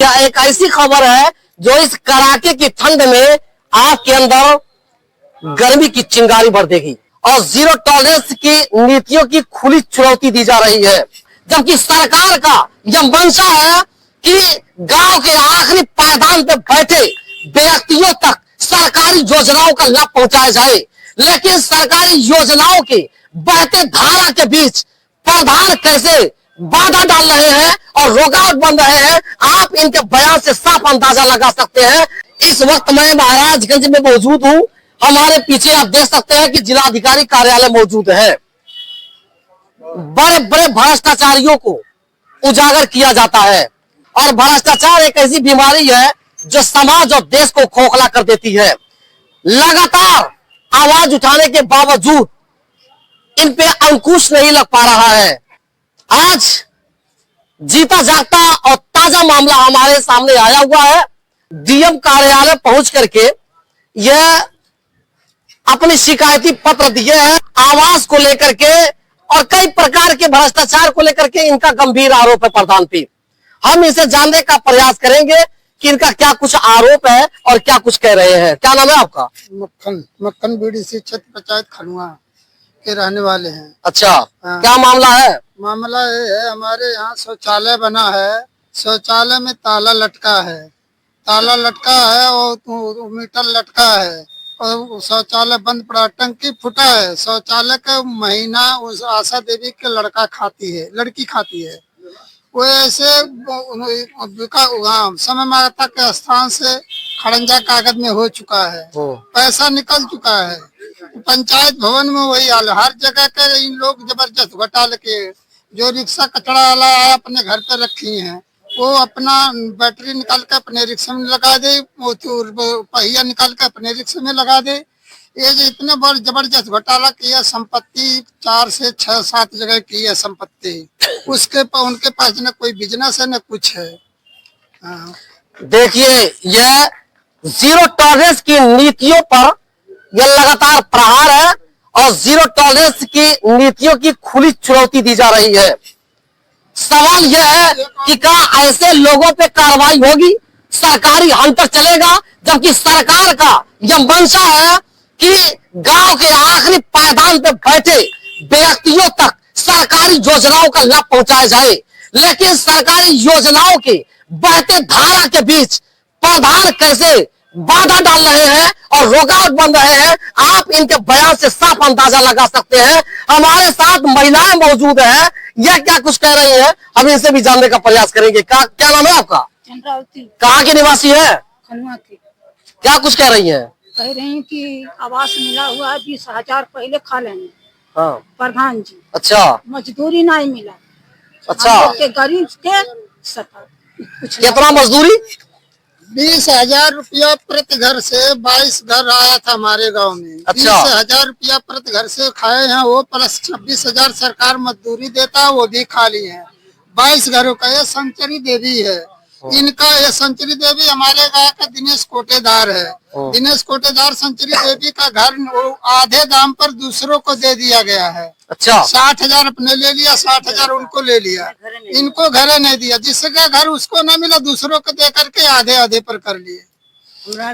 क्या एक ऐसी खबर है जो इस कड़ाके की ठंड में आपके अंदर गर्मी की चिंगारी भर देगी और जीरो टॉलरेंस की नीतियों की खुली चुनौती दी जा रही है, जबकि सरकार का यह मंशा है कि गांव के आखिरी पायदान पर बैठे व्यक्तियों तक सरकारी योजनाओं का लाभ पहुंचाया जाए। लेकिन सरकारी योजनाओं के बहते धारा के बीच प्रधान कैसे बाधा डाल रहे हैं और रुकावट बन रहे हैं, आप इनके बयान से साफ अंदाजा लगा सकते हैं। इस वक्त मैं महाराजगंज में मौजूद हूं। हमारे पीछे आप देख सकते हैं कि जिलाधिकारी कार्यालय मौजूद है। बड़े बड़े भ्रष्टाचारियों को उजागर किया जाता है और भ्रष्टाचार एक ऐसी बीमारी है जो समाज और देश को खोखला कर देती है। लगातार आवाज उठाने के बावजूद इन पे अंकुश नहीं लग पा रहा है। आज जीता जागता और ताजा मामला हमारे सामने आया हुआ है। डीएम कार्यालय पहुंच करके यह अपनी शिकायती पत्र दिए हैं आवास को लेकर के और कई प्रकार के भ्रष्टाचार को लेकर के। इनका गंभीर आरोप है प्रधान पे। हम इसे जानने का प्रयास करेंगे कि इनका क्या कुछ आरोप है और क्या कुछ कह रहे हैं। क्या नाम है आपका? मक्खन बीडीसी क्षेत्र पंचायत खनुआ के रहने वाले हैं। अच्छा, क्या मामला है? मामला ये है, हमारे यहाँ शौचालय बना है, शौचालय में ताला लटका है, ताला लटका है और मीटर लटका है और शौचालय बंद पड़ा, टंकी फूटा है। शौचालय का महीना उस आशा देवी के लड़की खाती है। वो ऐसे समय माता के स्थान से खड़ंजा कागज में हो चुका है, पैसा निकल चुका है। पंचायत भवन में वही हाल, हर जगह के इन लोग जबरदस्त घोटाले के। जो रिक्शा कचरा वाला है अपने घर पे रखी हैं, वो अपना बैटरी निकाल के अपने रिक्शा में लगा दे, पहिया निकाल के अपने रिक्शे में लगा दे। ये जो इतने बड़ जबरदस्त घोटाला किया, संपत्ति 4 से 6-7 जगह की है संपत्ति। उनके पास न कोई बिजनेस है न कुछ है। देखिए, यह जीरो टॉलरेंस की नीतियों पर यह लगातार प्रहार है और जीरो टॉलरेंस की नीतियों की खुली चुनौती दी जा रही है। सवाल यह है कि क्या ऐसे लोगों पे कार्रवाई होगी, सरकारी हंटर चलेगा, जबकि सरकार का यह मंशा है कि गांव के आखिरी पायदान पे बैठे व्यक्तियों तक सरकारी योजनाओं का लाभ पहुंचाया जाए। लेकिन सरकारी योजनाओं के बहते धारा के बीच प्रधान कैसे बाधा डाल रहे हैं और रुकावट बन रहे हैं, आप इनके बयान से साफ अंदाजा लगा सकते हैं। हमारे साथ महिलाएं मौजूद हैं, यह क्या कुछ कह रही हैं, हम इनसे भी जानने का प्रयास करेंगे। क्या नाम है आपका? चंद्रावती। कहाँ की निवासी है? खनुआ की। क्या कुछ कह रही हैं? कह रही हैं कि आवास मिला हुआ है, 20,000 पहले खा लेंगे। हाँ। प्रधान जी। अच्छा, मजदूरी नहीं मिला। अच्छा, के गरीब के कुछ कितना मजदूरी? 20,000 रुपया प्रति घर से 22 घर आया था हमारे गांव में। अच्छा। 20,000 रुपया प्रति घर से खाए हैं वो, प्लस 26,000 सरकार मजदूरी देता है, वो भी खा ली है। 22 घरों का ये संचरी देवी है। इनका ये संचरी देवी हमारे गांव का दिनेश कोटेदार है। दिनेश कोटेदार संचरी देवी का घर आधे दाम पर दूसरों को दे दिया गया है। अच्छा, 60,000 अपने ले लिया, 60,000 उनको ले लिया। इनको घर नहीं दिया, जिसका घर उसको न मिला दूसरों को दे करके आधे आधे पर कर लिए। क्या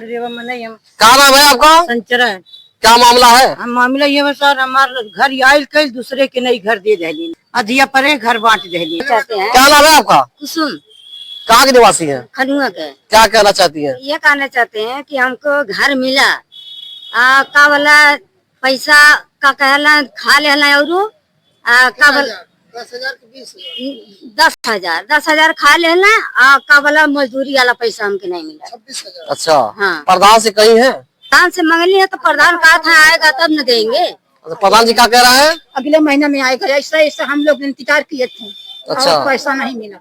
नाम है आपका? संचरा है। क्या मामला है? मामला ये है सर, हमारे घर आयल कल दूसरे के नहीं घर दे दिली, अधिया परे घर बांट दिली। क्या नाम है आपका? कुसुम। कहाँ की निवासी है? खनुआ के। क्या कहना चाहती है? ये कहना चाहते हैं कि हमको घर मिला, का वाला पैसा का कहला खा लेना और का वाला 10,000 खा लेना, का वाला मजदूरी वाला पैसा हमके नहीं मिला। 26,000। अच्छा, हाँ। प्रधान से कहीं है? प्रधान से मांगली है तो प्रधान कहा था आएगा तब न देंगे। अच्छा, प्रधान जी क्या कह रहा है? अगले महीने में आएगा, ऐसा हम लोग इंतजार किए थे। अच्छा। और पैसा नहीं मिला।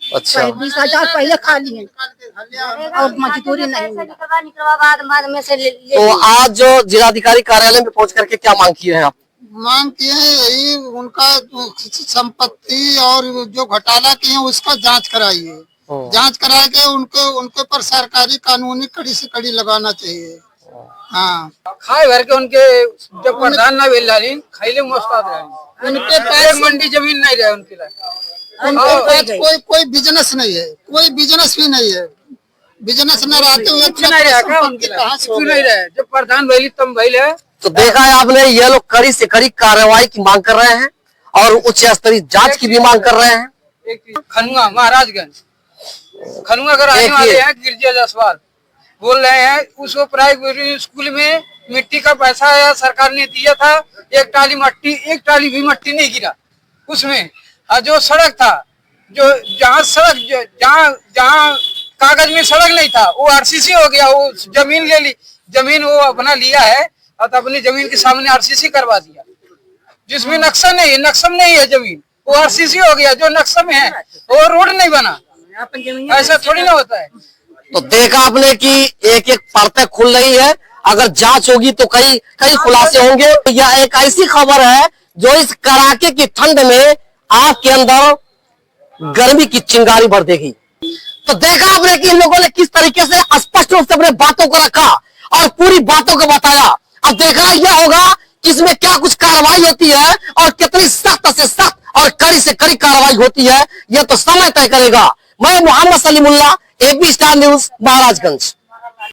अच्छा, 20,000 पहले खा लिए और मजदूरी नहीं मिला। बाद में से तो आज जो जिलाधिकारी कार्यालय में पहुंच करके क्या मांग किए हैं आप? मांग किए हैं यही, उनका संपत्ति और जो घोटाला किए हैं उसका जांच कराइए। जांच करा के उनके पर सरकारी कानूनी कड़ी से कड़ी लगाना चाहिए। हाँ, खाए भर के उनके जब प्रधान ना मिल रही खाइले मुस्ताद रहे, उनके पास मंडी जमीन नहीं रहे उनके लिए। उनके पास कोई बिजनेस नहीं है, कोई बिजनेस भी नहीं है। बिजनेस न रहते हुए कुछ नहीं रहा क्या उनके कहाँ से हो कुछ गए? नहीं रहे। जब प्रधान भैली तम भैल है। तो देखा है आपने, ये लोग कड़ी से कड़ी कार्रवाई की मांग कर रहे हैं और उच्च स्तरीय जांच की भी मांग कर रहे हैं। एक चीज, खनुआ महाराजगंज, खनुआ का रहने वाले हैं गिरजा जायसवाल, बोल रहे हैं उसको प्राइवेट स्कूल में मिट्टी का पैसा आया, सरकार ने दिया था, एक टाली भी मट्टी नहीं गिरा उसमें। और जो सड़क था, जो जहाँ कागज में सड़क नहीं था, वो आरसीसी हो गया। वो जमीन ले ली, जमीन वो अपना लिया है और अपनी जमीन के सामने आरसीसी करवा दिया, जिसमें नक्शा नहीं है जमीन, वो आरसीसी हो गया। जो नक्शा में है वो रोड नहीं बना, ऐसा थोड़ी ना होता है। तो देखा आपने कि एक एक परतें खुल रही है। अगर जांच होगी तो कई खुलासे होंगे। यह एक ऐसी खबर है जो इस कड़ाके की ठंड में आपके अंदर गर्मी की चिंगारी भर देगी। तो देखा आपने कि इन लोगों ने किस तरीके से स्पष्ट रूप से अपने बातों को रखा और पूरी बातों को बताया। अब देखना यह होगा कि इसमें क्या कुछ कार्रवाई होती है और कितनी सख्त से सख्त और कड़ी से कड़ी कार्रवाई होती है, यह तो समय तय करेगा। मैं Mohammad Salimullah, AP Star News, Maharajganj.